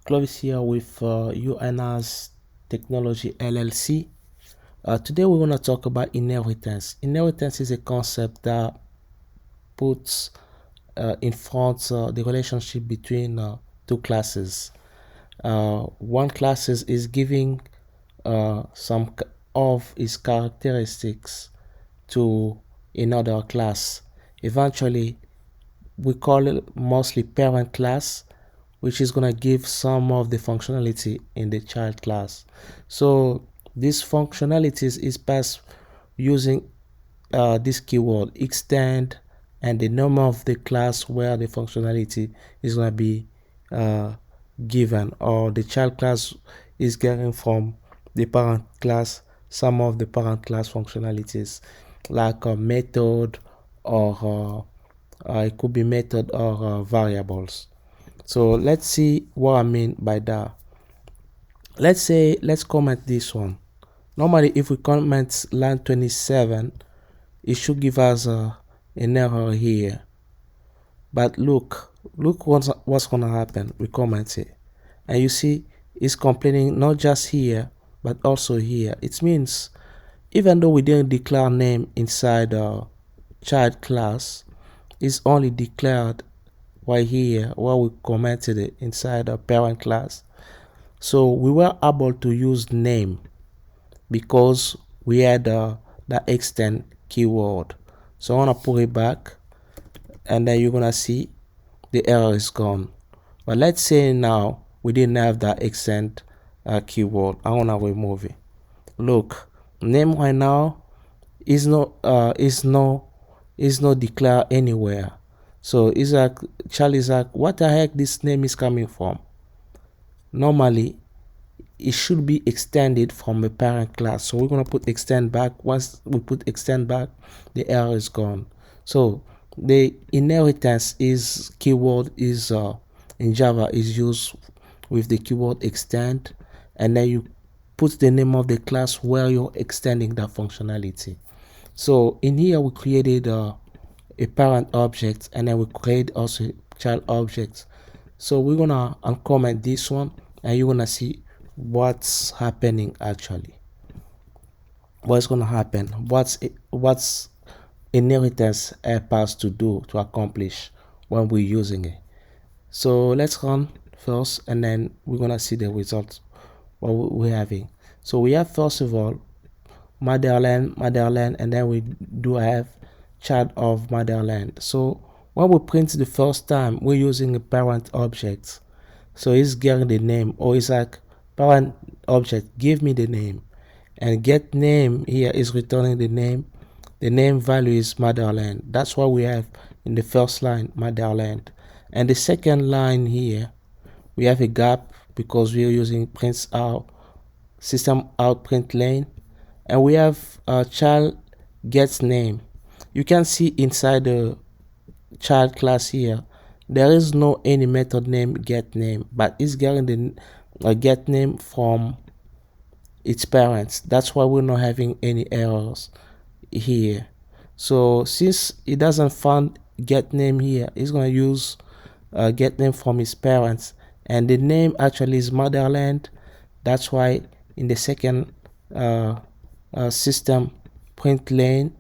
Clovis here with UNR's Technology LLC. Today we're going to talk about inheritance. Inheritance is a concept that puts in front the relationship between two classes. One class is giving some of its characteristics to another class. Eventually, we call it mostly parent class, which is going to give some of the functionality in the child class. So these functionalities is passed using this keyword extend and the name of the class where the functionality is going to be given, or the child class is getting from the parent class some of the parent class functionalities, like a method, or it could be method or variables. So let's see what I mean by that. Let's comment this one. Normally, if we comment line 27, it should give us an error here. But look what's gonna happen. We comment it, and you see it's complaining not just here but also here. It means even though we didn't declare name inside child class, it's only declared right here where we commented it inside a parent class. So we were able to use name because we had the extend keyword. So I'm gonna put it back, and then you're gonna see the error is gone. But let's say now we didn't have that extend keyword. I wanna remove it. Look, name right now is not declared anywhere. So Isaac, Charlie Isaac, what the heck this name is coming from? Normally, it should be extended from a parent class. So we're gonna put extend back. Once we put extend back, the error is gone. So the inheritance is keyword is in Java is used with the keyword extend, and then you put the name of the class where you're extending that functionality. So in here we created a parent object, and then we create also child objects. So we're gonna uncomment this one, and you're gonna see what's happening actually. What's gonna happen? What's inheritance help us to do to accomplish when we're using it. So let's run first, and then we're gonna see the results what we're having. So we have first of all motherland, and then we do have child of motherland. So when we print the first time, we're using a parent object. So it's getting the name, or it's like parent object, give me the name, and get name here is returning the name. The name value is motherland. That's what we have in the first line, motherland. And the second line here, we have a gap because we're using prints out, system out print lane, and we have child gets name. You can see inside the child class here, there is no any method name get name, but it's getting the get name from its parents. That's why we're not having any errors here. So since it doesn't find get name here, it's gonna use get name from his parents, and the name actually is motherland. That's why in the second system print lane,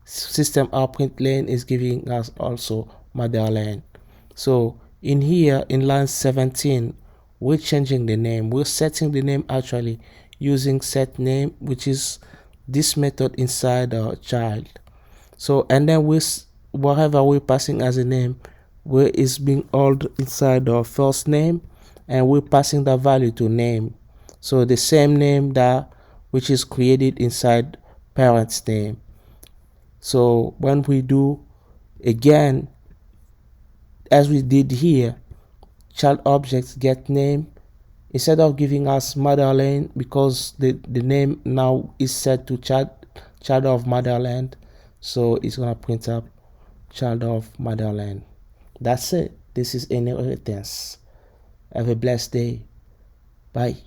system out print lane is giving us also motherland. So in here in line 17, we're changing the name. We're setting the name actually using set name, which is this method inside our child. So and then whatever we're passing as a name, where is being held inside our first name, and we're passing the value to name. So the same name that which is created inside parent's name. So when we do again as we did here, child objects get name, instead of giving us motherland, because the name now is set to child of motherland, so it's gonna print up child of motherland. That's it. This is inheritance. Have a blessed day. Bye.